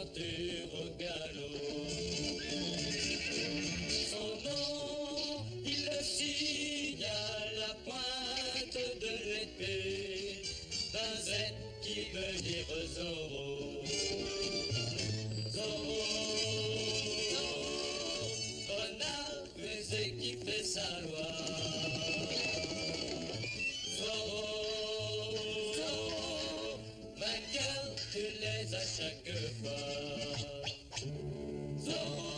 l'aventure au galop. Son nom, il le signe à la pointe de l'épée d'un Z qui veut dire Zorro. Zorro, Zorro, renard rusé qui fait sa loi. Zorro, Zorro, vainqueur, tu les as chaque fois. Zorro.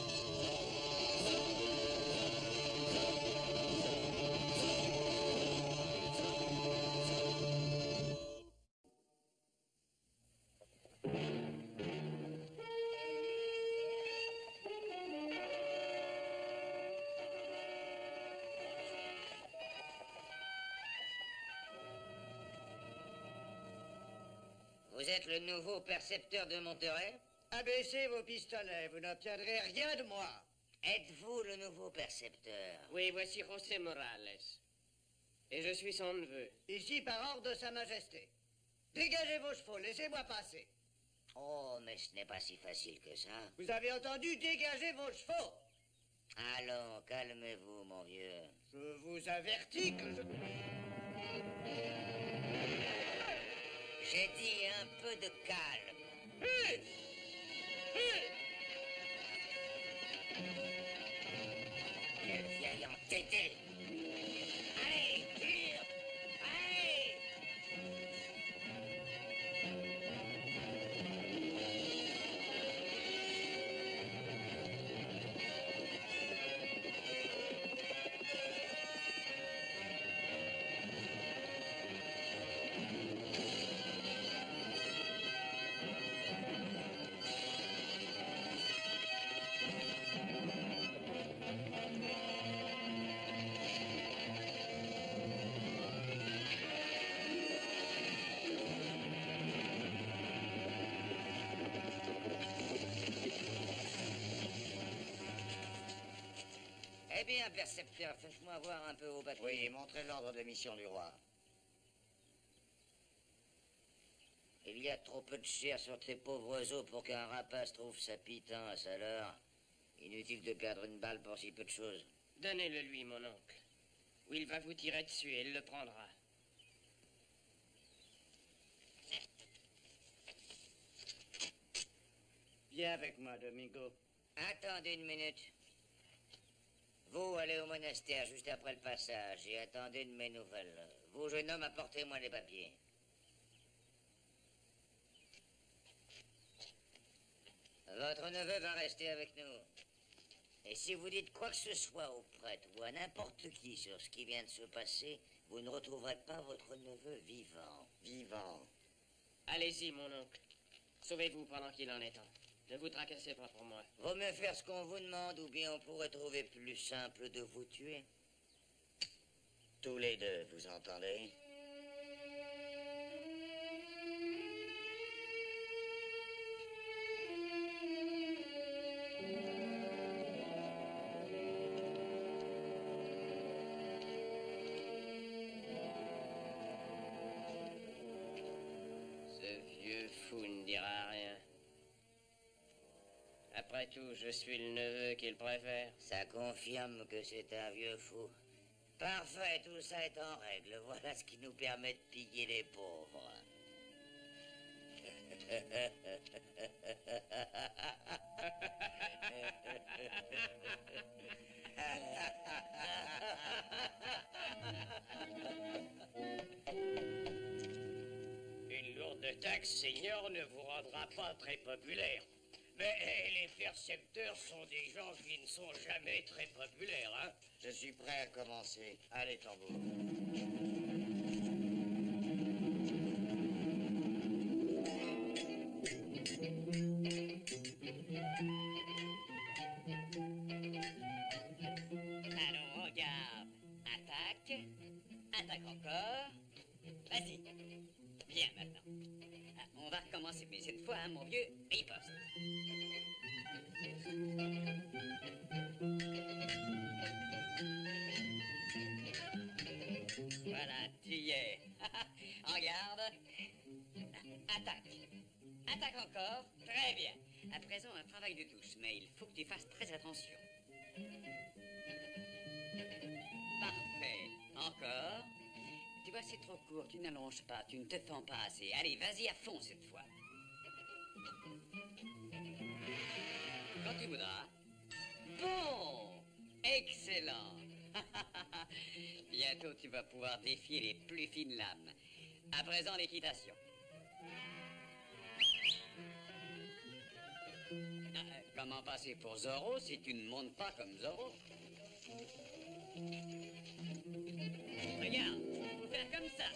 Vous êtes le nouveau percepteur de Monterey? Abaissez vos pistolets, vous n'obtiendrez rien de moi. Êtes-vous le nouveau percepteur? Oui, voici José Morales. Et je suis son neveu. Ici par ordre de Sa Majesté. Dégagez vos chevaux, laissez-moi passer. Oh, mais ce n'est pas si facile que ça. Vous avez entendu, dégagez vos chevaux. Allons, calmez-vous, mon vieux. Je vous avertis que je... J'ai dit un peu de calme. Hé! Hé! Quel vieil entêté! Allez, tire! Allez! Eh bien, percepteur, faites-moi voir un peu vos papiers. Oui, montrez l'ordre de mission du roi. Il y a trop peu de chair sur tes pauvres os pour qu'un rapace trouve sa pitance, alors. Inutile de perdre une balle pour si peu de choses. Donnez-le lui, mon oncle. Ou il va vous tirer dessus et il le prendra. Viens avec moi, Domingo. Attendez une minute. Vous, allez au monastère juste après le passage et attendez de mes nouvelles. Vous, jeune homme, apportez-moi les papiers. Votre neveu va rester avec nous. Et si vous dites quoi que ce soit au prêtre ou à n'importe qui sur ce qui vient de se passer, vous ne retrouverez pas votre neveu vivant. Vivant. Allez-y, mon oncle. Sauvez-vous pendant qu'il en est temps. Ne vous tracassez pas pour moi. Vaut mieux faire ce qu'on vous demande ou bien on pourrait trouver plus simple de vous tuer. Tous les deux, vous entendez? Ce vieux fou ne dira rien. Après tout, je suis le neveu qu'il préfère. Ça confirme que c'est un vieux fou. Parfait, tout ça est en règle. Voilà ce qui nous permet de piller les pauvres. Une lourde taxe, Seigneur, ne vous rendra pas très populaire. Mais les percepteurs sont des gens qui ne sont jamais très populaires, hein? Je suis prêt à commencer. Allez, tambour. Allons, en garde. Attaque. Attaque encore. Vas-y. Bien maintenant. Ah, on va recommencer, mais cette fois, hein, mon vieux, riposte. Voilà, tu y es. En garde. Attaque. Attaque encore. Très bien. À présent, un travail de touche, mais il faut que tu fasses très attention. Parfait. Encore. Tu vois, c'est trop court, tu n'allonges pas, tu ne te fends pas assez. Allez, vas-y à fond cette fois. Quand tu voudras. Bon, excellent. Bientôt, tu vas pouvoir défier les plus fines lames. À présent, l'équitation. Comment passer pour Zorro si tu ne montes pas comme Zorro? Regarde, faut faire comme ça.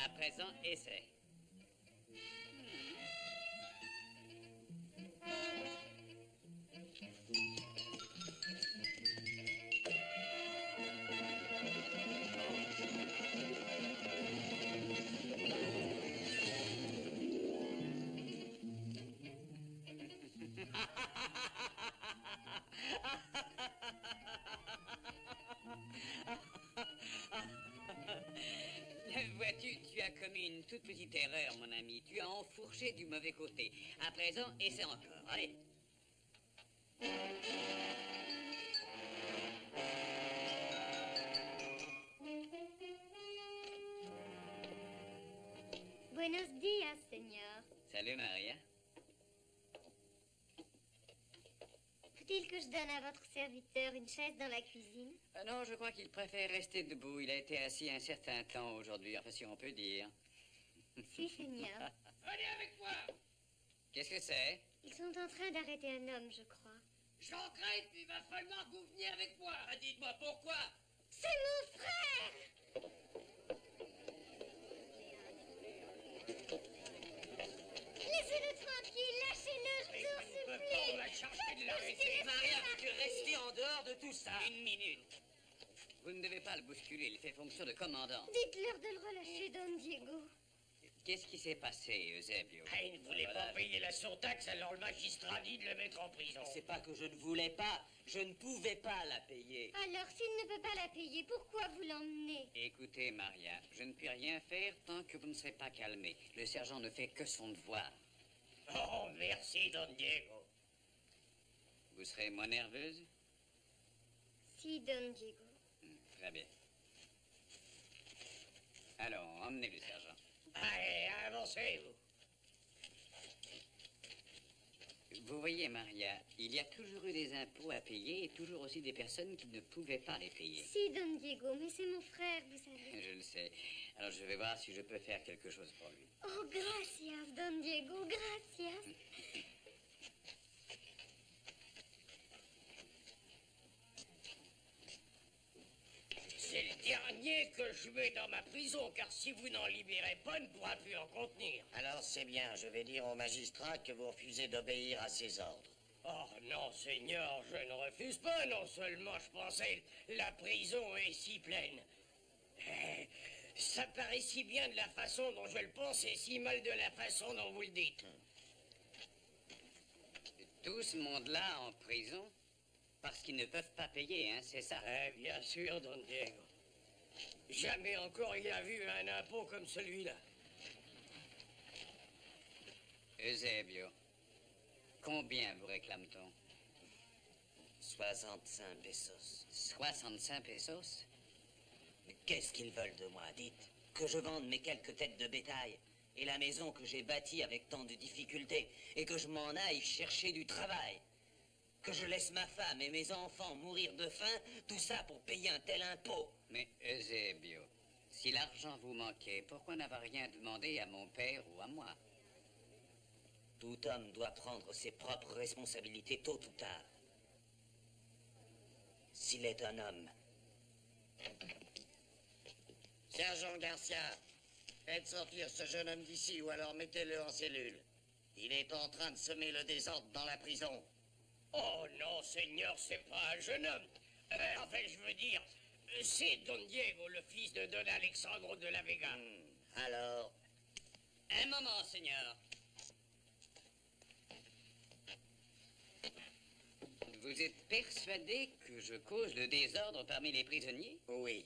À présent, essaie. Vois-tu, tu as commis une toute petite erreur, mon ami. Tu as enfourché du mauvais côté. À présent, essaie encore. Allez. Buenos días, señor. Salut, Maria. Faut-il que je donne à votre serviteur une chaise dans la cuisine? Non, je crois qu'il préfère rester debout. Il a été assis un certain temps aujourd'hui, enfin, si on peut dire. Si, señor. Venez avec moi. Qu'est-ce que c'est? Ils sont en train d'arrêter un homme, je crois. J'en crains, il va falloir que vous veniez avec moi. Dites-moi pourquoi. C'est mon frère! Laissez-le tranquille, lâchez-le, je vous en supplie. On va chercher de l'arrêter. Maria, veux-tu rester en dehors de tout ça? Une minute. Vous ne devez pas le bousculer, il fait fonction de commandant. Dites-leur de le relâcher, Don Diego. Qu'est-ce qui s'est passé, Eusebio? Ah, il ne voulait pas payer la surtaxe, alors le magistrat dit de le mettre en prison. C'est pas que je ne voulais pas, je ne pouvais pas la payer. Alors, s'il ne peut pas la payer, pourquoi vous l'emmenez? Écoutez, Maria, je ne puis rien faire tant que vous ne serez pas calmée. Le sergent ne fait que son devoir. Oh, merci, Don Diego. Vous serez moins nerveuse? Si, Don Diego. Très bien. Allons, emmenez le sergent. Allez, avancez-vous. Vous voyez, Maria, il y a toujours eu des impôts à payer et toujours aussi des personnes qui ne pouvaient pas les payer. Si, Don Diego, mais c'est mon frère, vous savez. Je le sais. Alors je vais voir si je peux faire quelque chose pour lui. Oh, gracias, Don Diego, gracias. C'est le dernier que je mets dans ma prison, car si vous n'en libérez pas, il ne pourra plus en contenir. Alors c'est bien, je vais dire au magistrat que vous refusez d'obéir à ses ordres. Oh non, Seigneur, je ne refuse pas. Non seulement je pensais, la prison est si pleine. Ça paraît si bien de la façon dont je le pense et si mal de la façon dont vous le dites. Tout ce monde-là en prison parce qu'ils ne peuvent pas payer, hein, c'est ça? Bien sûr, Don Diego. Jamais encore il a vu un impôt comme celui-là. Eusebio, combien vous réclame-t-on? 65 pesos. 65 pesos? Mais qu'est-ce qu'ils veulent de moi, dites? Que je vende mes quelques têtes de bétail et la maison que j'ai bâtie avec tant de difficultés et que je m'en aille chercher du travail? Que je laisse ma femme et mes enfants mourir de faim, tout ça pour payer un tel impôt? Mais Eusebio, si l'argent vous manquait, pourquoi n'avoir rien demandé à mon père ou à moi? Tout homme doit prendre ses propres responsabilités tôt ou tard. S'il est un homme. Sergent Garcia, faites sortir ce jeune homme d'ici ou alors mettez-le en cellule. Il est en train de semer le désordre dans la prison. Oh non, Seigneur, c'est pas un jeune homme. Enfin, je veux dire, c'est Don Diego, le fils de Don Alexandro de la Vega. Alors, Un moment, Seigneur. Vous êtes persuadé que je cause le désordre parmi les prisonniers? Oui.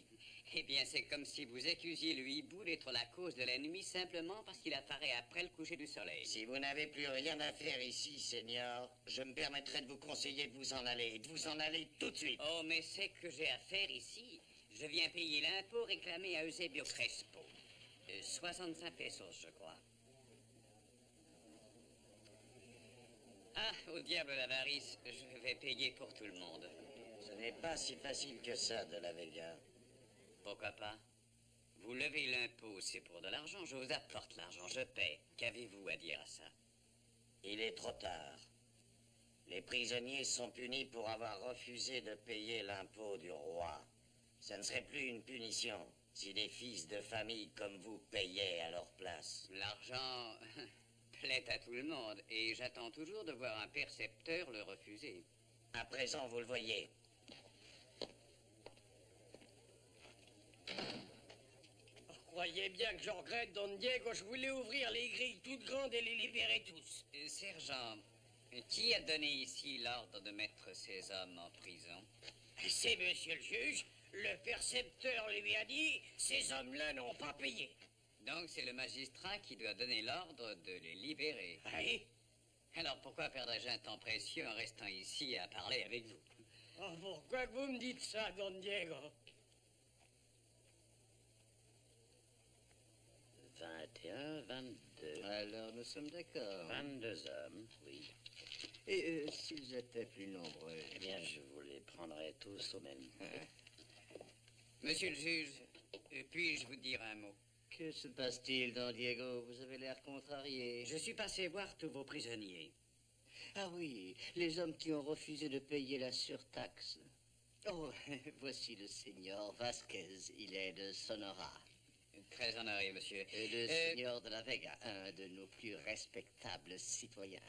Eh bien, c'est comme si vous accusiez le hibou d'être la cause de la nuit simplement parce qu'il apparaît après le coucher du soleil. Si vous n'avez plus rien à faire ici, Seigneur, je me permettrai de vous conseiller de vous en aller, de vous en aller tout de suite. Oh, mais c'est que j'ai à faire ici. Je viens payer l'impôt réclamé à Eusebio Crespo. 65 pesos, je crois. Ah, au diable l'avarice, je vais payer pour tout le monde. Ce n'est pas si facile que ça, de la Vega. Pourquoi pas? Vous levez l'impôt, c'est pour de l'argent, je vous apporte l'argent, je paie. Qu'avez-vous à dire à ça? Il est trop tard. Les prisonniers sont punis pour avoir refusé de payer l'impôt du roi. Ça ne serait plus une punition si des fils de famille comme vous payaient à leur place. L'argent plaît à tout le monde, et j'attends toujours de voir un percepteur le refuser. À présent, vous le voyez. Croyez bien que je regrette, Don Diego, je voulais ouvrir les grilles toutes grandes et les libérer tous. Sergent, qui a donné ici l'ordre de mettre ces hommes en prison? C'est monsieur le juge. Le percepteur lui a dit, ces hommes-là n'ont pas payé. Donc c'est le magistrat qui doit donner l'ordre de les libérer. Oui. Alors pourquoi perdrais-je un temps précieux en restant ici à parler avec vous? Oh, pourquoi que vous me dites ça, Don Diego? 21, 22. Alors, nous sommes d'accord. 22 hommes, oui. Et s'ils étaient plus nombreux, eh bien, je vous les prendrais tous au même temps. Monsieur le juge, puis-je vous dire un mot? Que se passe-t-il, Don Diego? Vous avez l'air contrarié. Je suis passé voir tous vos prisonniers. Ah oui, les hommes qui ont refusé de payer la surtaxe. Oh, voici le seigneur Vasquez. Il est de Sonora. Très honoré, monsieur. Et le seigneur de la Vega, un de nos plus respectables citoyens.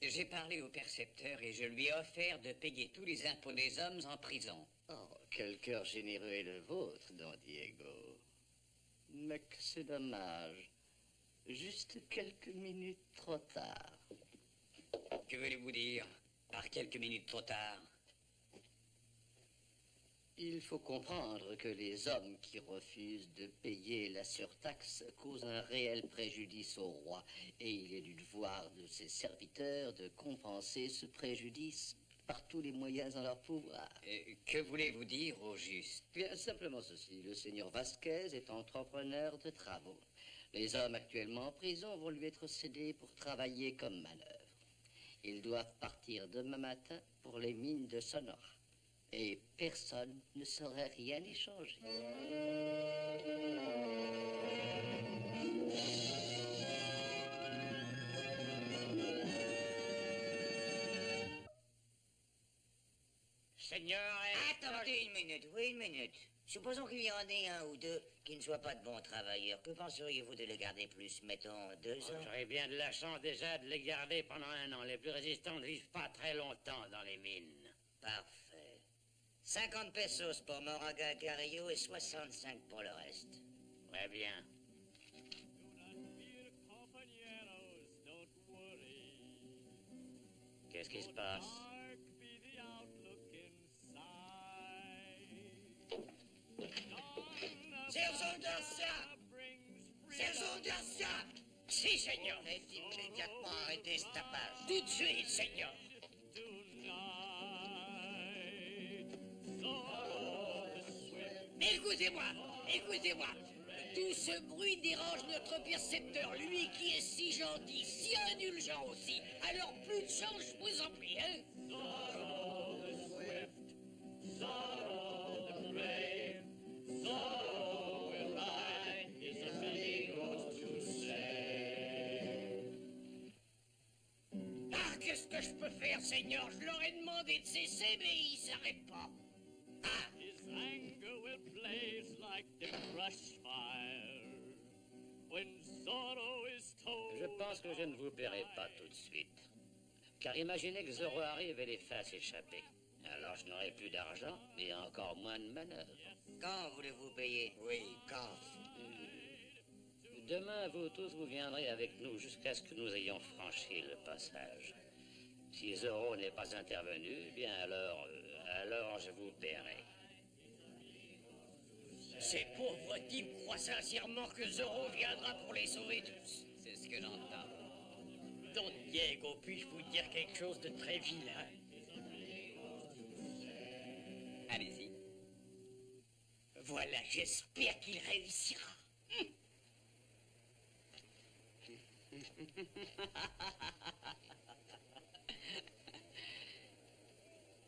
J'ai parlé au percepteur et je lui ai offert de payer tous les impôts des hommes en prison. Oh, quel cœur généreux est le vôtre, Don Diego. Mais que c'est dommage. Juste quelques minutes trop tard. Que voulez-vous dire par quelques minutes trop tard? Il faut comprendre que les hommes qui refusent de payer la surtaxe causent un réel préjudice au roi, et il est du devoir de ses serviteurs de compenser ce préjudice par tous les moyens en leur pouvoir. Que voulez-vous dire au juste? Bien simplement ceci, le seigneur Vasquez est entrepreneur de travaux. Les hommes actuellement en prison vont lui être cédés pour travailler comme manœuvre. Ils doivent partir demain matin pour les mines de Sonora. Et personne ne saurait rien échanger. Seigneur... Attendez une minute, oui, une minute. Supposons qu'il y en ait un ou deux qui ne soient pas de bons travailleurs. Que penseriez-vous de les garder plus, mettons, 2 ans? J'aurais bien de la chance déjà de les garder pendant 1 an. Les plus résistants ne vivent pas très longtemps dans les mines. Parfait. 50 pesos pour Moraga Carrillo et 65 pour le reste. Très bien. Qu'est-ce qui se passe? Sergent Garcia! Sergent Garcia! Si, Seigneur. Faites immédiatement arrêter ce tapage. Tout de suite, Seigneur. Mais écoutez-moi, écoutez-moi. Tout ce bruit dérange notre percepteur, lui qui est si gentil, si indulgent aussi. Alors plus de chance, je vous en prie, hein? Ah, qu'est-ce que je peux faire, Seigneur? Je leur ai demandé de cesser, mais ils s'arrêtent pas. Ah! Je pense que je ne vous paierai pas tout de suite. Car imaginez que Zorro arrive et les fasse échapper. Alors je n'aurai plus d'argent et encore moins de manœuvre. Quand voulez-vous payer? Oui, quand? Demain, vous tous, vous viendrez avec nous jusqu'à ce que nous ayons franchi le passage. Si Zorro n'est pas intervenu, eh bien alors je vous paierai. Ces pauvres types croient sincèrement que Zorro viendra pour les sauver tous. C'est ce que j'entends. Don Diego, puis-je vous dire quelque chose de très vilain? Allez-y. Voilà, j'espère qu'il réussira.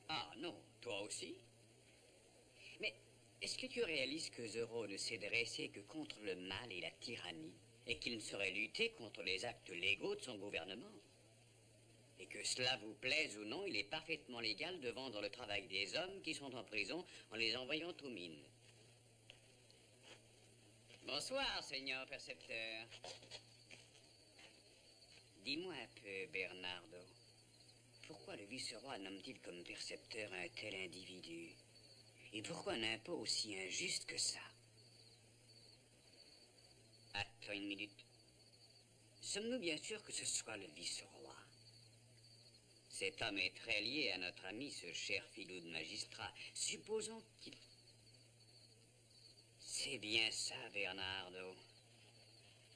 Ah non, toi aussi? Mais est-ce que tu réalises que Zorro ne s'est dressé que contre le mal et la tyrannie, et qu'il ne saurait lutter contre les actes légaux de son gouvernement? Et que cela vous plaise ou non, il est parfaitement légal de vendre le travail des hommes qui sont en prison en les envoyant aux mines. Bonsoir, Seigneur Percepteur. Dis-moi un peu, Bernardo, pourquoi le vice-roi nomme-t-il comme percepteur un tel individu? Et pourquoi un impôt aussi injuste que ça? Attends une minute. Sommes-nous bien sûrs que ce soit le vice-roi? Cet homme est très lié à notre ami, ce cher filou de magistrat. Supposons qu'il... C'est bien ça, Bernardo.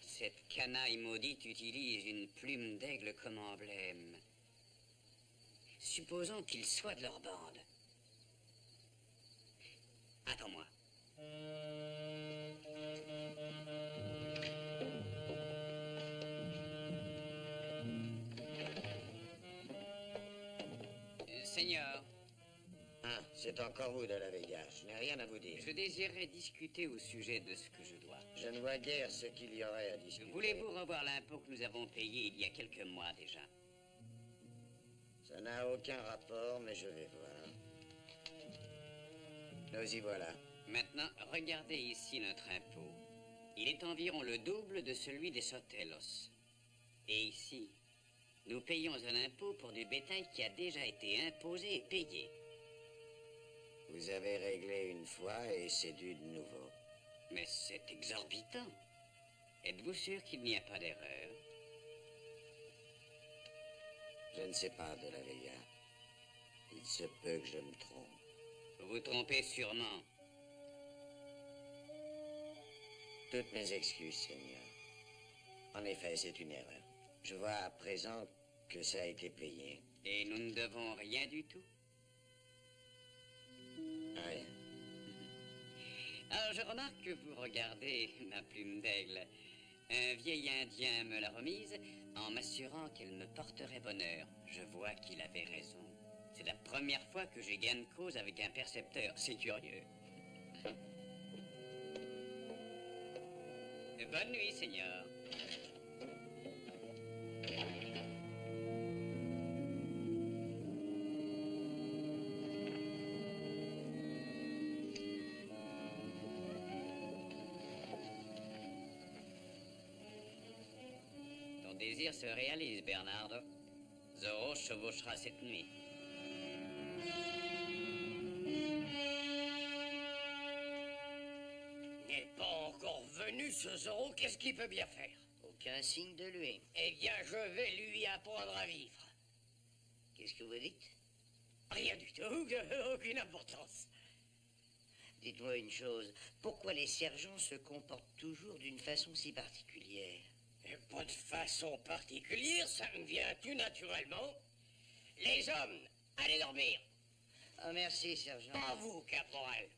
Cette canaille maudite utilise une plume d'aigle comme emblème. Supposons qu'il soit de leur bande. Attends-moi. Seigneur. Ah, c'est encore vous de la Vega. Je n'ai rien à vous dire. Je désirerais discuter au sujet de ce que je dois. Je ne vois guère ce qu'il y aurait à discuter. Voulez-vous revoir l'impôt que nous avons payé il y a quelques mois déjà? Ça n'a aucun rapport, mais je vais voir. Nous y voilà. Maintenant, regardez ici notre impôt. Il est environ le double de celui des Sotelos. Et ici, nous payons un impôt pour du bétail qui a déjà été imposé et payé. Vous avez réglé une fois et c'est dû de nouveau. Mais c'est exorbitant. Êtes-vous sûr qu'il n'y a pas d'erreur? Je ne sais pas, de la Vega. Il se peut que je me trompe. Vous vous trompez sûrement. Toutes mes excuses, Seigneur. En effet, c'est une erreur. Je vois à présent que ça a été payé. Et nous ne devons rien du tout? Rien. Alors, je remarque que vous regardez ma plume d'aigle. Un vieil Indien me l'a remise en m'assurant qu'elle me porterait bonheur. Je vois qu'il avait raison. C'est la première fois que j'ai gain de cause avec un percepteur. C'est curieux. Bonne nuit, Seigneur. Ton désir se réalise, Bernardo. Zorro chevauchera cette nuit. N'est pas encore venu, ce Zorro. Qu'est-ce qu'il peut bien faire? Aucun signe de lui. Eh bien, je vais lui apprendre à vivre. Qu'est-ce que vous dites? Rien du tout, aucune importance. Dites-moi une chose. Pourquoi les sergents se comportent toujours d'une façon si particulière? Et pas de façon particulière, ça me vient tout naturellement. Les hommes, allez dormir. Ah, merci, sergent. Pas vous, caporal.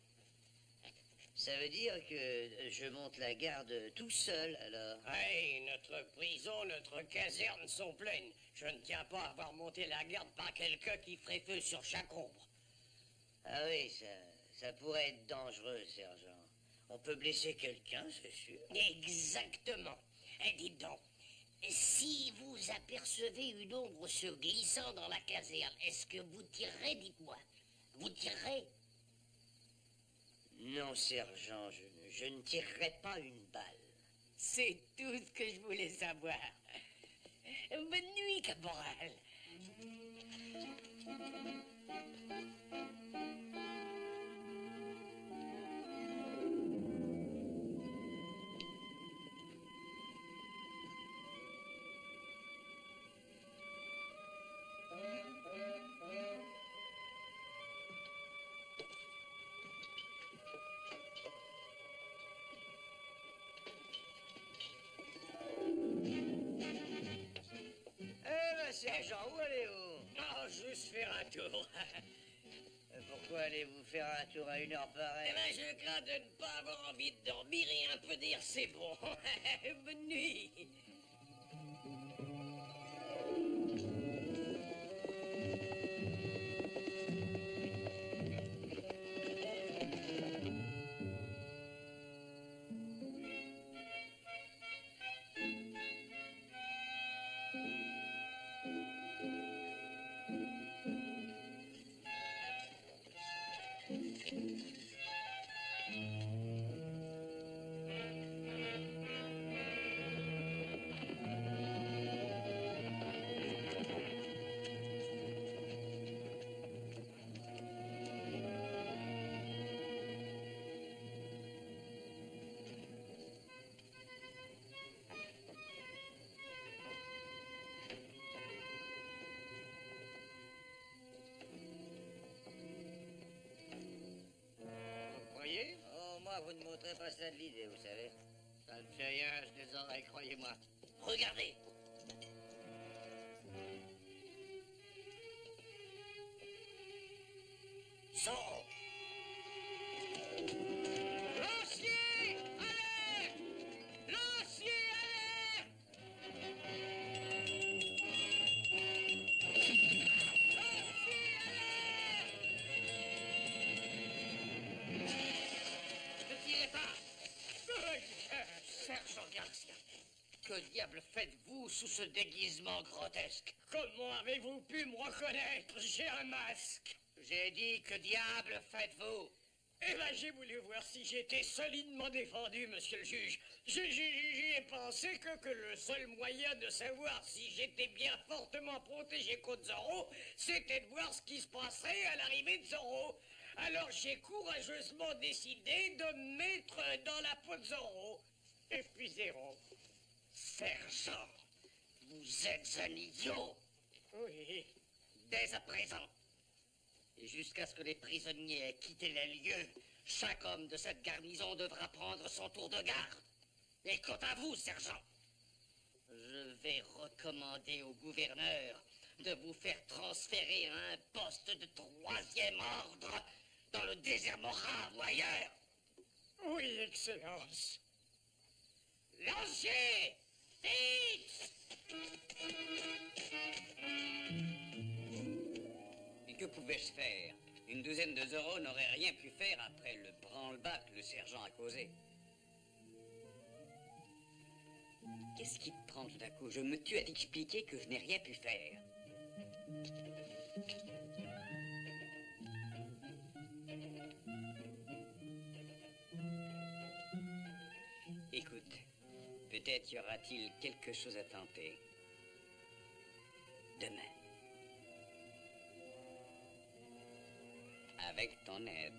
Ça veut dire que je monte la garde tout seul, alors? Hey, notre prison, notre caserne sont pleines. Je ne tiens pas à voir monter la garde par quelqu'un qui ferait feu sur chaque ombre. Ah oui, ça pourrait être dangereux, sergent. On peut blesser quelqu'un, c'est sûr. Exactement. Et dites donc, si vous apercevez une ombre se glissant dans la caserne, est-ce que vous tirerez, dites-moi? Vous tirerez? Non, sergent, je ne tirerai pas une balle. C'est tout ce que je voulais savoir. Bonne nuit, caporal. sergent, où allez-vous? Oh, juste faire un tour. Pourquoi allez-vous faire un tour à une heure pareille? Eh ben, je crains de ne pas avoir envie de dormir et un peu dire c'est bon. Bonne nuit. Oh, moi, vous ne m'ôterez pas ça de l'idée, vous savez. Ça ne fait rien, je des oreilles, croyez-moi. Regardez. Zorro. Lancier, alerte! Lancier, alerte! Ne tirez pas! Sergent Garcia, que diable faites-vous sous ce déguisement grotesque? Comment avez-vous pu me reconnaître? J'ai un masque. J'ai dit que diable faites-vous? Eh ben, j'ai voulu voir si j'étais solidement défendu, monsieur le juge. J'y ai pensé que le seul moyen de savoir si j'étais bien fortement protégé contre Zorro, c'était de voir ce qui se passerait à l'arrivée de Zorro. Alors j'ai courageusement décidé de me mettre dans la peau de Zorro. Et puis zéro. Sergent, vous êtes un idiot. Oui. Dès à présent, et jusqu'à ce que les prisonniers aient quitté les lieux, chaque homme de cette garnison devra prendre son tour de garde. Et quant à vous, sergent, je vais recommander au gouverneur de vous faire transférer à un poste de 3e ordre dans le désert Morave ou ailleurs. Oui, Excellence. Lancier! Fixe! Et que pouvais-je faire? Une douzaine de Zorro n'aurait rien pu faire après le branle-bas que le sergent a causé. Qu'est-ce qui te prend tout à coup? Je me tue à t'expliquer que je n'ai rien pu faire. Écoute, peut-être y aura-t-il quelque chose à tenter. Demain. Avec ton aide.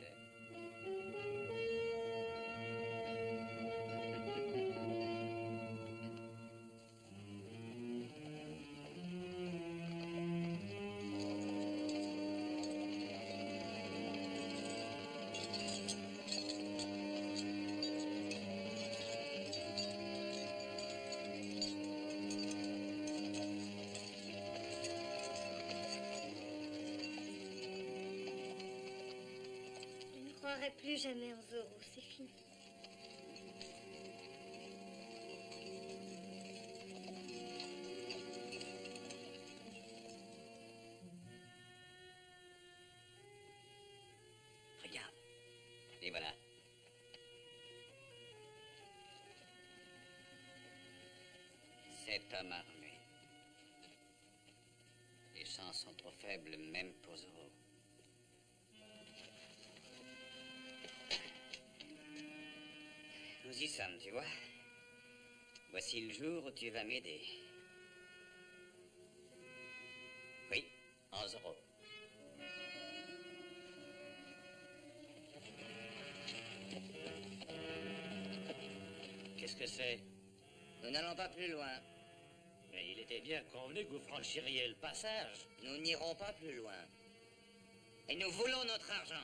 Je ne croirai plus jamais en Zorro, c'est fini. Regarde. Et voilà. Cet homme armé. Les chances sont trop faibles, même pour Zorro. Nous y sommes, tu vois. Voici le jour où tu vas m'aider. Oui, en Zorro. Qu'est-ce que c'est? Nous n'allons pas plus loin. Mais il était bien convenu que vous franchiriez le passage. Nous n'irons pas plus loin. Et nous voulons notre argent.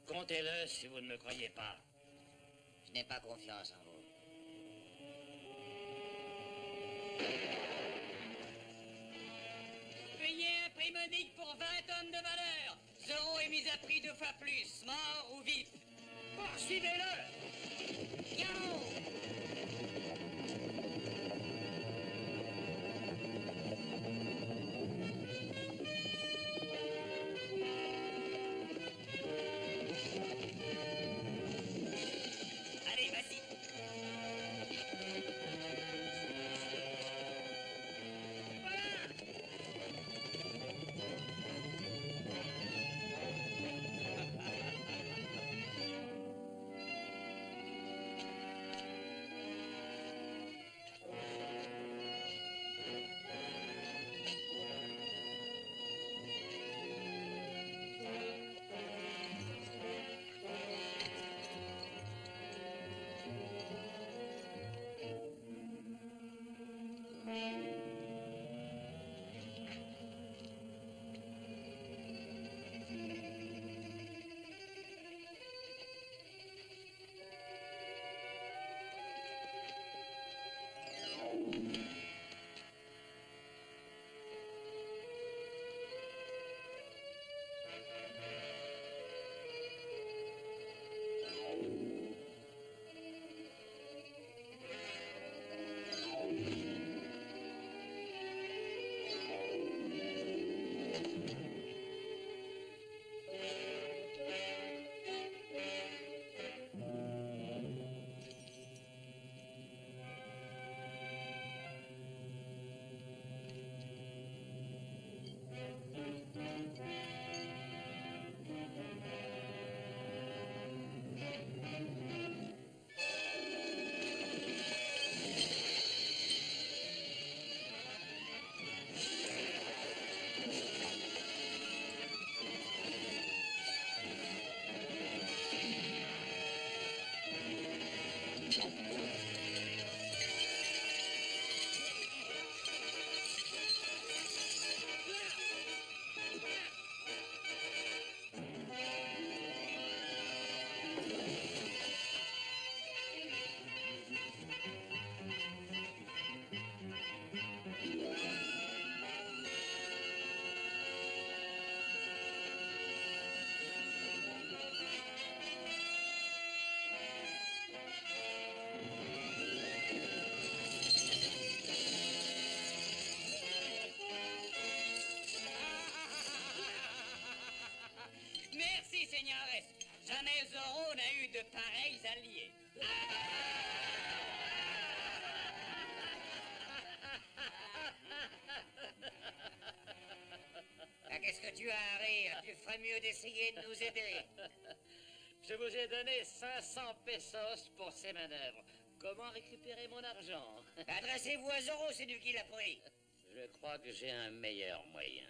Comptez-le si vous ne me croyez pas. Je n'ai pas confiance en vous. indique pour 20 tonnes de valeur. Zorro est mis à prix 2 fois plus, mort ou vif. Poursuivez-le! Yao! Allez, vas-y. Merci, seigneuresse. Jamais Zorro n'a eu de pareils alliés. Ah, qu'est-ce que tu as à rire? Tu ferais mieux d'essayer de nous aider. Je vous ai donné 500 pesos pour ces manœuvres. Comment récupérer mon argent? Adressez-vous à Zorro, c'est lui qui l'a pris. Je crois que j'ai un meilleur moyen.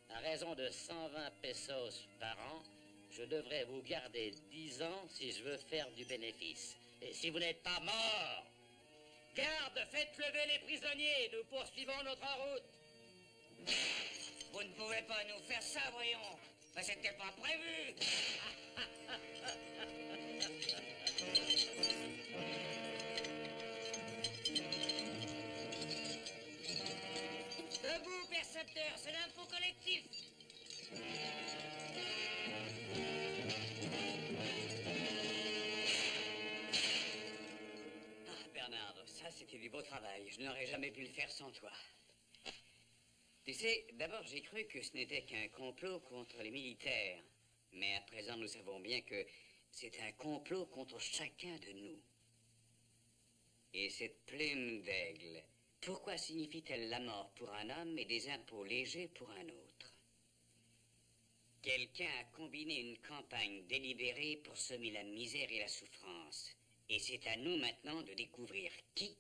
À raison de 120 pesos par an, je devrais vous garder 10 ans si je veux faire du bénéfice. Et si vous n'êtes pas mort, garde, faites lever les prisonniers, nous poursuivons notre route. Vous ne pouvez pas nous faire ça, voyons. Ben, c'était pas prévu. Debout, percepteur, c'est l'impôt collectif. Ah, Bernard, ça c'était du beau travail. Je n'aurais jamais pu le faire sans toi. Tu sais, d'abord j'ai cru que ce n'était qu'un complot contre les militaires. Mais à présent nous savons bien que c'est un complot contre chacun de nous. Et cette plume d'aigle, pourquoi signifie-t-elle la mort pour un homme et des impôts légers pour un autre? Quelqu'un a combiné une campagne délibérée pour semer la misère et la souffrance. Et c'est à nous maintenant de découvrir qui